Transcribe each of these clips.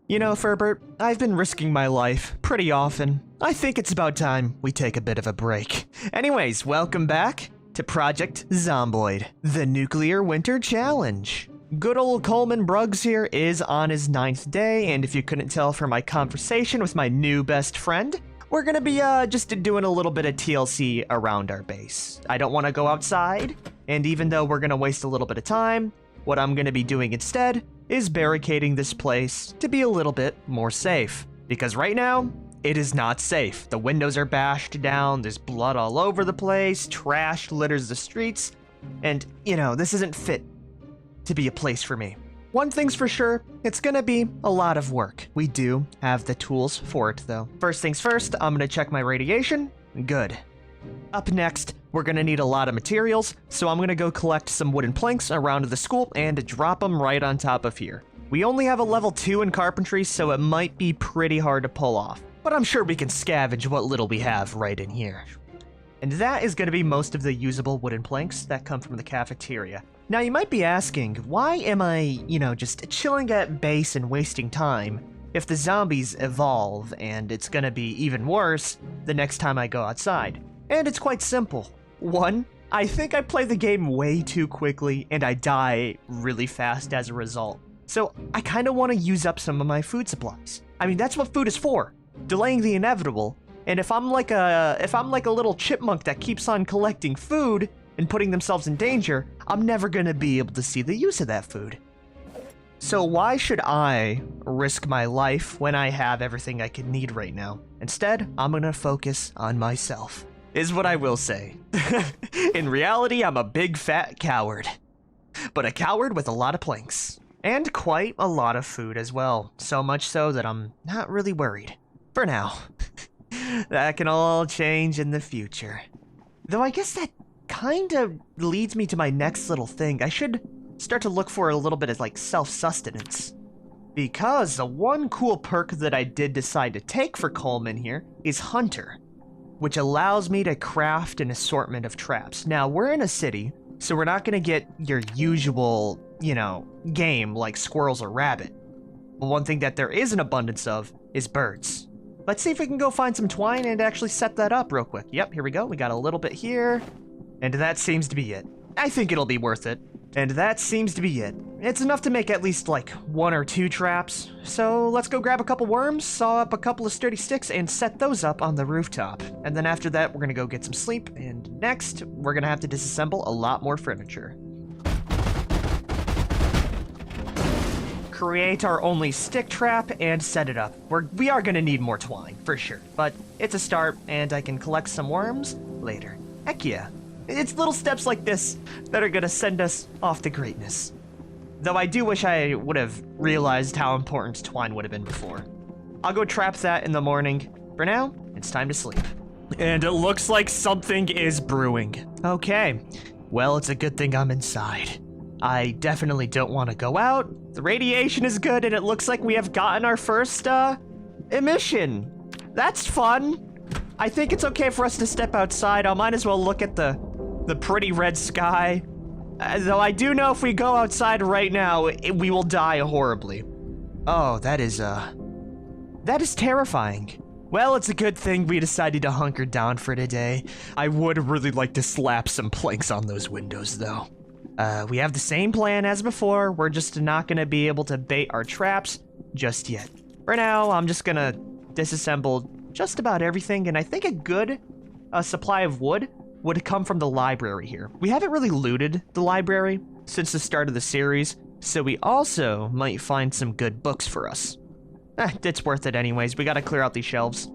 You know, Ferbert, I've been risking my life pretty often. I think it's about time we take a bit of a break. Anyways, welcome back to Project Zomboid, the Nuclear Winter Challenge. Good old Coleman Bruggs here is on his 9th day, and if you couldn't tell from my conversation with my new best friend, we're gonna be just doing a little bit of TLC around our base. I don't want to go outside, and even though we're gonna waste a little bit of time, what I'm gonna be doing instead is barricading this place to be a little bit more safe. Because right now, it is not safe. The windows are bashed down, there's blood all over the place, trash litters the streets, and, you know, this isn't fit to be a place for me. One thing's for sure, it's gonna be a lot of work. We do have the tools for it, though. First things first, I'm gonna check my radiation. Good. Up next, we're gonna need a lot of materials, so I'm gonna go collect some wooden planks around the school and drop them right on top of here. We only have a level 2 in carpentry, so it might be pretty hard to pull off, but I'm sure we can scavenge what little we have right in here. And that is gonna be most of the usable wooden planks that come from the cafeteria. Now you might be asking, why am I, just chilling at base and wasting time if the zombies evolve and it's gonna be even worse the next time I go outside? And it's quite simple. One, I think I play the game way too quickly and I die really fast as a result. So I kind of want to use up some of my food supplies. I mean, that's what food is for, delaying the inevitable. And if I'm like a little chipmunk that keeps on collecting food and putting themselves in danger, I'm never going to be able to see the use of that food. So why should I risk my life when I have everything I could need right now? Instead, I'm going to focus on myself, is what I will say. In reality, I'm a big fat coward. But a coward with a lot of planks. And quite a lot of food as well. So much so that I'm not really worried. For now. That can all change in the future. Though I guess that kind of leads me to my next little thing. I should start to look for a little bit of like self-sustenance. Because the one cool perk that I did decide to take for Coleman here is Hunter, which allows me to craft an assortment of traps. Now, we're in a city, so we're not going to get your usual, game like squirrels or rabbit. But one thing that there is an abundance of is birds. Let's see if we can go find some twine and actually set that up real quick. Yep, here we go. We got a little bit here, and that seems to be it. I think it'll be worth it. And that seems to be it. It's enough to make at least like 1 or 2 traps. So let's go grab a couple worms, saw up a couple of sturdy sticks, and set those up on the rooftop. And then after that, we're gonna go get some sleep. And next, we're gonna have to disassemble a lot more furniture. Create our only stick trap and set it up. We are gonna need more twine, for sure. But it's a start, and I can collect some worms later. Heck yeah. It's little steps like this that are gonna send us off to greatness. Though I do wish I would have realized how important twine would have been before. I'll go trap that in the morning. For now, it's time to sleep. And it looks like something is brewing. Okay, well, it's a good thing I'm inside. I definitely don't want to go out. The radiation is good, and it looks like we have gotten our first, emission. That's fun. I think it's okay for us to step outside. I might as well look at the pretty red sky. Though I do know if we go outside right now, we will die horribly. Oh, that is terrifying. Well, it's a good thing we decided to hunker down for today. I would really like to slap some planks on those windows, though. We have the same plan as before. We're just not gonna be able to bait our traps just yet. For now, I'm just gonna disassemble just about everything, and I think a good supply of wood would come from the library here. We haven't really looted the library since the start of the series, so we also might find some good books for us. It's worth it anyways. We gotta clear out these shelves.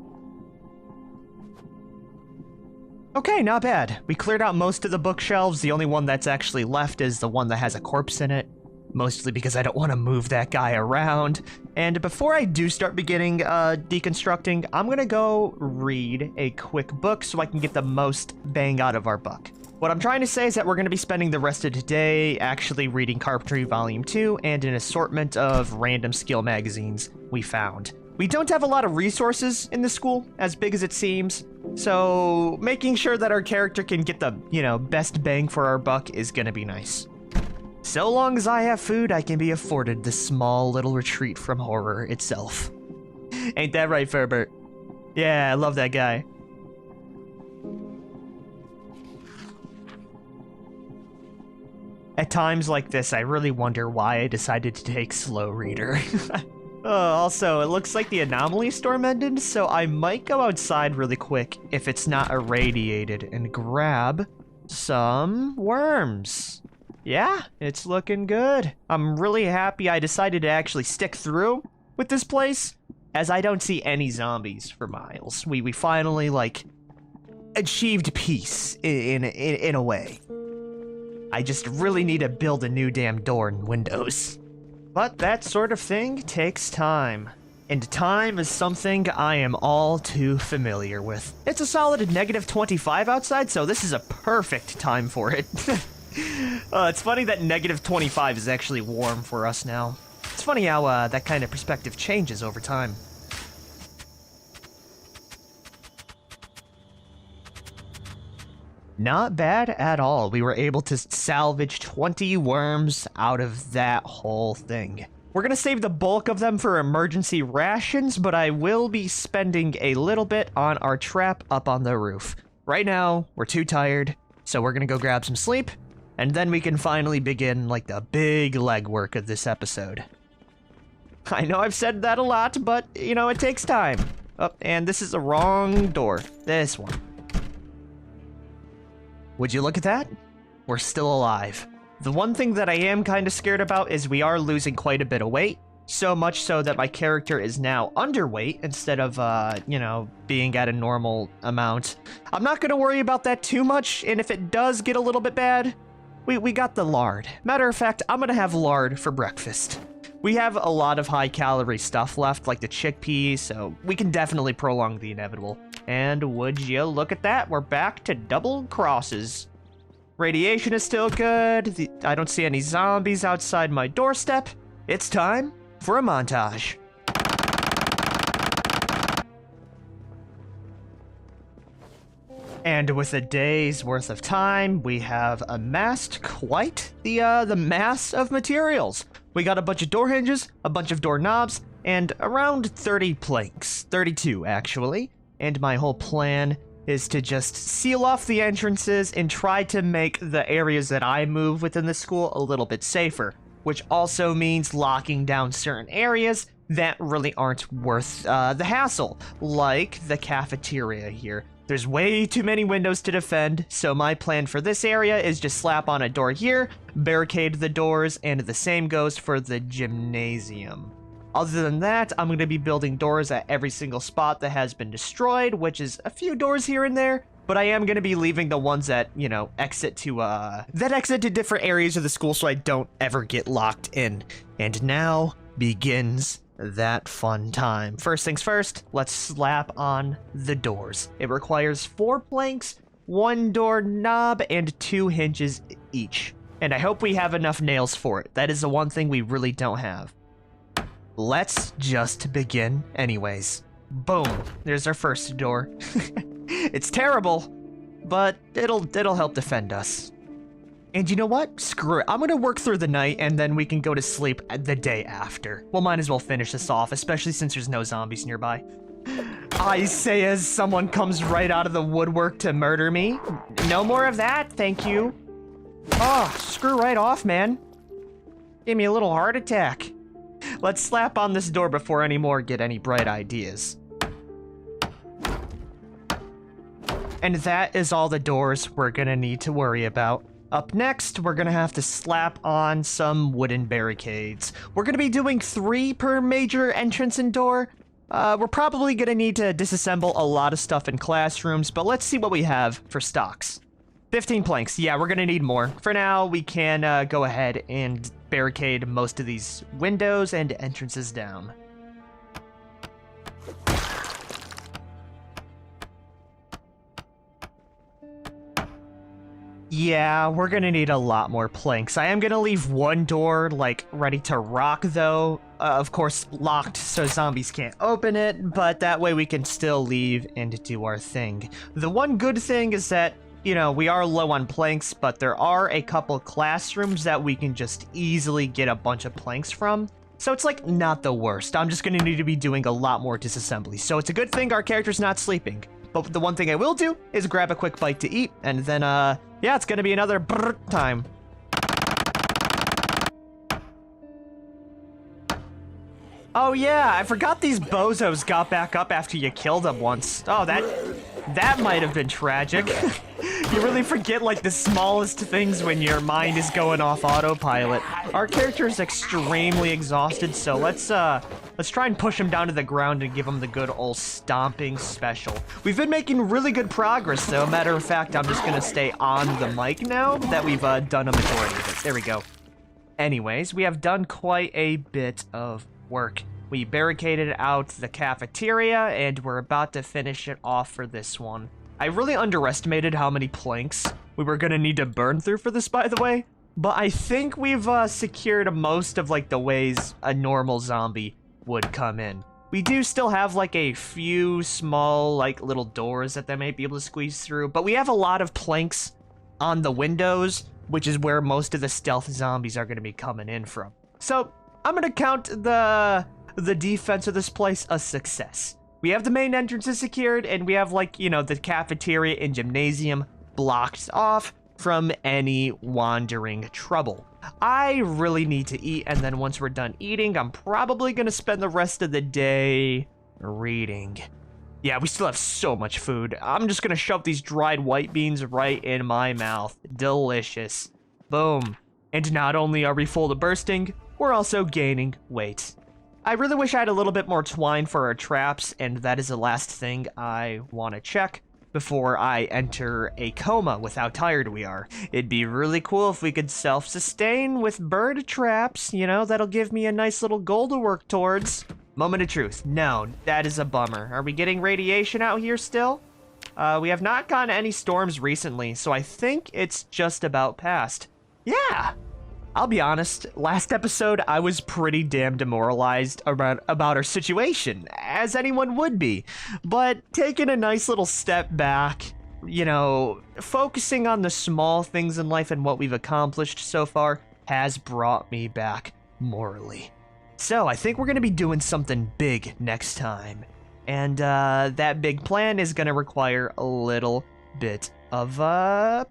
Okay, not bad. We cleared out most of the bookshelves. The only one that's actually left is the one that has a corpse in it. Mostly because I don't want to move that guy around. And before I do start beginning deconstructing, I'm gonna go read a quick book so I can get the most bang out of our buck. What I'm trying to say is that we're gonna be spending the rest of today actually reading Carpentry Volume 2 and an assortment of random skill magazines we found. We don't have a lot of resources in this school, as big as it seems, so making sure that our character can get the, best bang for our buck is gonna be nice. So long as I have food, I can be afforded this small little retreat from horror itself. Ain't that right, Ferbert? Yeah, I love that guy. At times like this, I really wonder why I decided to take Slow Reader. Also, it looks like the anomaly storm ended, so I might go outside really quick if it's not irradiated and grab some worms. Yeah, it's looking good. I'm really happy I decided to actually stick through with this place, as I don't see any zombies for miles. We finally, like, achieved peace in a way. I just really need to build a new damn door and windows. But that sort of thing takes time. And time is something I am all too familiar with. It's a solid -25 outside, so this is a perfect time for it. It's funny that -25 is actually warm for us now. It's funny how that kind of perspective changes over time. Not bad at all. We were able to salvage 20 worms out of that whole thing. We're gonna save the bulk of them for emergency rations, but I will be spending a little bit on our trap up on the roof. Right now, we're too tired, so we're gonna go grab some sleep, and then we can finally begin, like, the big legwork of this episode. I know I've said that a lot, but, you know, it takes time. Oh, and this is the wrong door. This one. Would you look at that? We're still alive. The one thing that I am kind of scared about is we are losing quite a bit of weight. So much so that my character is now underweight instead of, you know, being at a normal amount. I'm not going to worry about that too much, and if it does get a little bit bad, we got the lard. Matter of fact, I'm going to have lard for breakfast. We have a lot of high-calorie stuff left, like the chickpeas, so we can definitely prolong the inevitable. And would you look at that? We're back to double crosses. Radiation is still good. I don't see any zombies outside my doorstep. It's time for a montage. And with a day's worth of time, we have amassed quite the mass of materials. We got a bunch of door hinges, a bunch of doorknobs, and around 30 planks. 32, actually. And my whole plan is to just seal off the entrances and try to make the areas that I move within the school a little bit safer, which also means locking down certain areas that really aren't worth the hassle, like the cafeteria here. There's way too many windows to defend, so my plan for this area is just slap on a door here, barricade the doors, and the same goes for the gymnasium. Other than that, I'm going to be building doors at every single spot that has been destroyed, which is a few doors here and there, but I am going to be leaving the ones that, you know, exit to different areas of the school so I don't ever get locked in. And now begins that fun time. First things first, let's slap on the doors. It requires 4 planks, 1 door knob, and 2 hinges each. And I hope we have enough nails for it. That is the one thing we really don't have. Let's just begin anyways. Boom, there's our first door. It's terrible, but it'll help defend us. And you know what? Screw it. I'm gonna work through the night and then we can go to sleep the day after. We'll might as well finish this off, especially since there's no zombies nearby. I say as someone comes right out of the woodwork to murder me. No more of that, thank you. Oh, screw right off, man. Give me a little heart attack. Let's slap on this door before any more get any bright ideas. And that is all the doors we're gonna need to worry about. Up next, we're gonna have to slap on some wooden barricades. We're gonna be doing 3 per major entrance and door. We're probably gonna need to disassemble a lot of stuff in classrooms, but let's see what we have for stocks. 15 planks. Yeah, we're gonna need more. For now, we can go ahead and barricade most of these windows and entrances down. Yeah, we're gonna need a lot more planks. I am gonna leave 1 door, like, ready to rock, though. Of course, locked so zombies can't open it, but that way we can still leave and do our thing. The one good thing is that you know, we are low on planks, but there are a couple classrooms that we can just easily get a bunch of planks from. So it's like not the worst. I'm just gonna need to be doing a lot more disassembly. So it's a good thing our character's not sleeping. But the one thing I will do is grab a quick bite to eat, and then, yeah, it's gonna be another brrr time. Oh yeah, I forgot these bozos got back up after you killed them once. Oh, that might have been tragic. You really forget, like, the smallest things when your mind is going off autopilot. Our character is extremely exhausted, so let's try and push him down to the ground and give him the good old stomping special. We've been making really good progress, though. Matter of fact, I'm just gonna stay on the mic now that we've done a majority of it. There we go. Anyways, we have done quite a bit of work. We barricaded out the cafeteria, and we're about to finish it off for this one. I really underestimated how many planks we were gonna need to burn through for this, by the way. But I think we've secured most of, like, the ways a normal zombie would come in. We do still have, like, a few small, like, little doors that they might be able to squeeze through. But we have a lot of planks on the windows, which is where most of the stealth zombies are gonna be coming in from. So I'm gonna count the defense of this place a success. We have the main entrances secured, and we have, like, you know, the cafeteria and gymnasium blocked off from any wandering trouble. I really need to eat, and then once we're done eating, I'm probably gonna spend the rest of the day reading. Yeah, we still have so much food. I'm just gonna shove these dried white beans right in my mouth. Delicious. Boom. And not only are we full to bursting, we're also gaining weight. I really wish I had a little bit more twine for our traps, and that is the last thing I want to check before I enter a coma with how tired we are. It'd be really cool if we could self-sustain with bird traps, you know, that'll give me a nice little goal to work towards. Moment of truth. No, that is a bummer. Are we getting radiation out here still? We have not gotten any storms recently, so I think it's just about past. Yeah! I'll be honest, last episode I was pretty damn demoralized about our situation, as anyone would be. But taking a nice little step back, you know, focusing on the small things in life and what we've accomplished so far has brought me back morally. So I think we're going to be doing something big next time. And that big plan is going to require a little bit of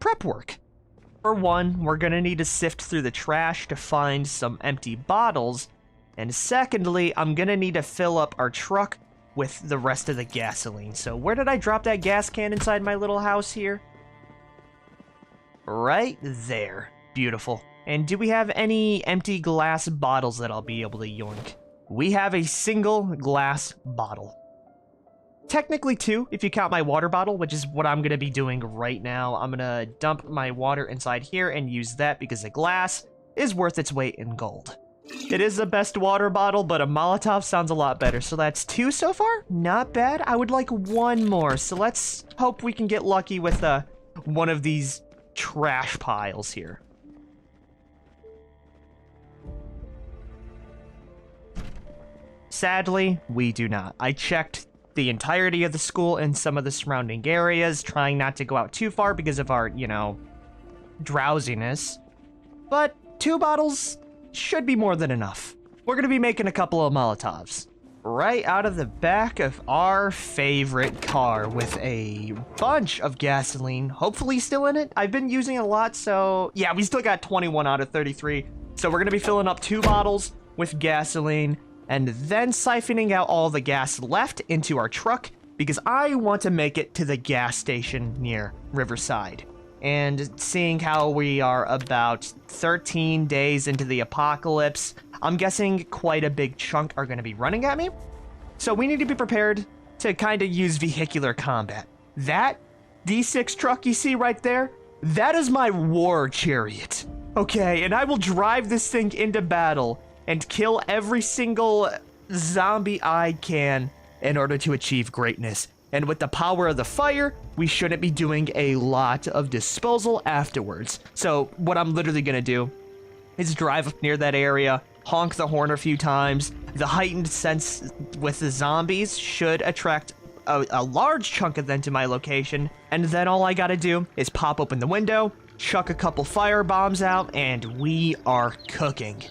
prep work. For one, we're gonna need to sift through the trash to find some empty bottles, and secondly, I'm gonna need to fill up our truck with the rest of the gasoline. So where did I drop that gas can inside my little house here? Right there. Beautiful. And do we have any empty glass bottles that I'll be able to yoink? We have a single glass bottle. Technically two, if you count my water bottle, which is what I'm going to be doing right now. I'm going to dump my water inside here and use that because the glass is worth its weight in gold. It is the best water bottle, but a Molotov sounds a lot better. So that's two so far. Not bad. I would like one more. So let's hope we can get lucky with one of these trash piles here. Sadly, we do not. I checked the entirety of the school and some of the surrounding areas, trying not to go out too far because of our, you know, drowsiness. But 2 bottles should be more than enough. We're gonna be making a couple of Molotovs right out of the back of our favorite car with a bunch of gasoline, hopefully still in it. I've been using it a lot, so yeah, we still got 21 out of 33. So we're gonna be filling up 2 bottles with gasoline, and then siphoning out all the gas left into our truck, because I want to make it to the gas station near Riverside. And seeing how we are about 13 days into the apocalypse, I'm guessing quite a big chunk are going to be running at me. So we need to be prepared to kind of use vehicular combat. That D6 truck you see right there, that is my war chariot. Okay, and I will drive this thing into battle and kill every single zombie I can in order to achieve greatness. And with the power of the fire, we shouldn't be doing a lot of disposal afterwards. So what I'm literally gonna do is drive up near that area, honk the horn a few times. The heightened sense with the zombies should attract a large chunk of them to my location, and then all I gotta do is pop open the window, chuck a couple fire bombs out, and we are cooking.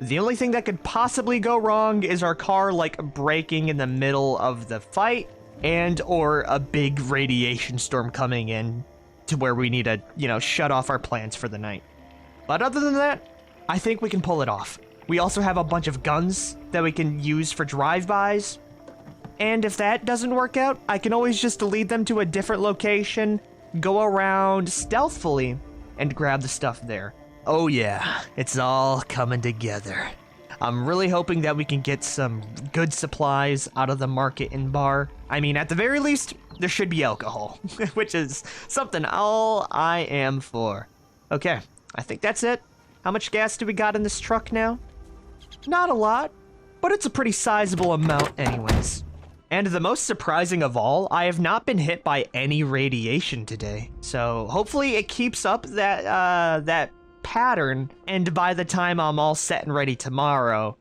The only thing that could possibly go wrong is our car, like, breaking in the middle of the fight, and or a big radiation storm coming in to where we need to, you know, shut off our plans for the night. But other than that, I think we can pull it off. We also have a bunch of guns that we can use for drive-bys. And if that doesn't work out, I can always just lead them to a different location, go around stealthily, and grab the stuff there. Oh yeah, it's all coming together. I'm really hoping that we can get some good supplies out of the market and bar. I mean, at the very least, there should be alcohol, which is something all I am for. Okay, I think that's it. How much gas do we got in this truck now? Not a lot, but it's a pretty sizable amount anyways. And the most surprising of all, I have not been hit by any radiation today. So hopefully it keeps up that pattern, and by the time I'm all set and ready tomorrow,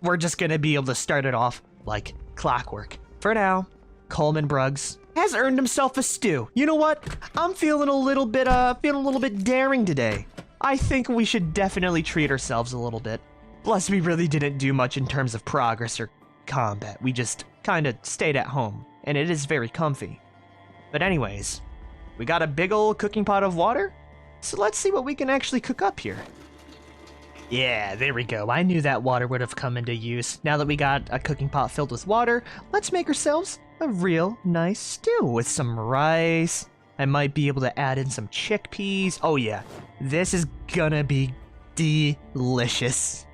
we're just gonna be able to start it off like clockwork. For now, Coleman Bruggs has earned himself a stew. You know what? I'm feeling a little bit daring today. I think we should definitely treat ourselves a little bit. Plus, we really didn't do much in terms of progress or combat. We just kind of stayed at home, and it is very comfy. But anyways, we got a big old cooking pot of water, so let's see what we can actually cook up here. Yeah, there we go. I knew that water would have come into use. Now that we got a cooking pot filled with water, let's make ourselves a real nice stew with some rice. I might be able to add in some chickpeas. Oh yeah, this is gonna be delicious.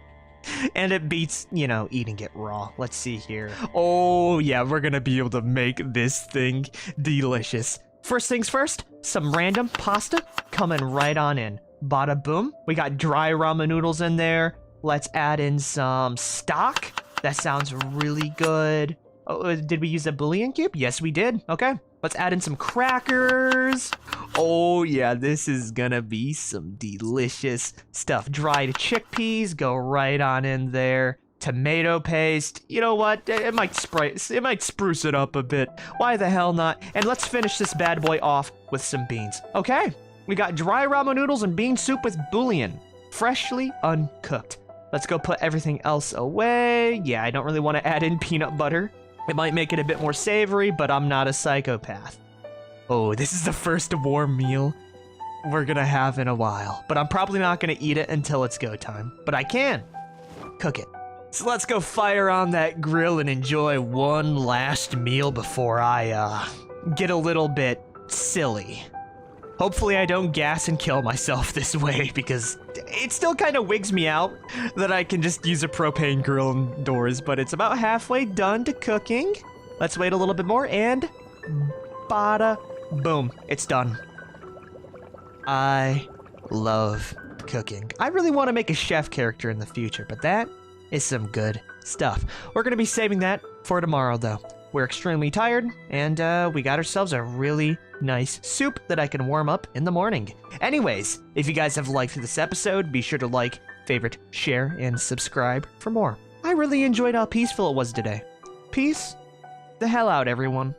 And it beats, you know, eating it raw. Let's see here. Oh yeah, we're gonna be able to make this thing delicious. First things first, some random pasta coming right on in. Bada boom. We got dry ramen noodles in there. Let's add in some stock. That sounds really good. Oh, did we use a bouillon cube? Yes, we did. Okay. Let's add in some crackers. Oh yeah, this is gonna be some delicious stuff. Dried chickpeas go right on in there. Tomato paste. You know what? It might spruce it up a bit. Why the hell not? And let's finish this bad boy off with some beans. Okay, we got dry ramen noodles and bean soup with bouillon, freshly uncooked. Let's go put everything else away. Yeah, I don't really want to add in peanut butter. It might make it a bit more savory, but I'm not a psychopath. Oh, this is the first warm meal we're gonna have in a while, but I'm probably not gonna eat it until it's go time. But I can cook it. So let's go fire on that grill and enjoy one last meal before I get a little bit silly. Hopefully I don't gas and kill myself this way, because it still kind of wigs me out that I can just use a propane grill indoors, but it's about halfway done to cooking. Let's wait a little bit more, and bada boom, it's done. I love cooking. I really want to make a chef character in the future, but that is some good stuff. We're going to be saving that for tomorrow, though. We're extremely tired, and we got ourselves a really nice soup that I can warm up in the morning. Anyways, if you guys have liked this episode, be sure to like, favorite, share, and subscribe for more. I really enjoyed how peaceful it was today. Peace the hell out, everyone.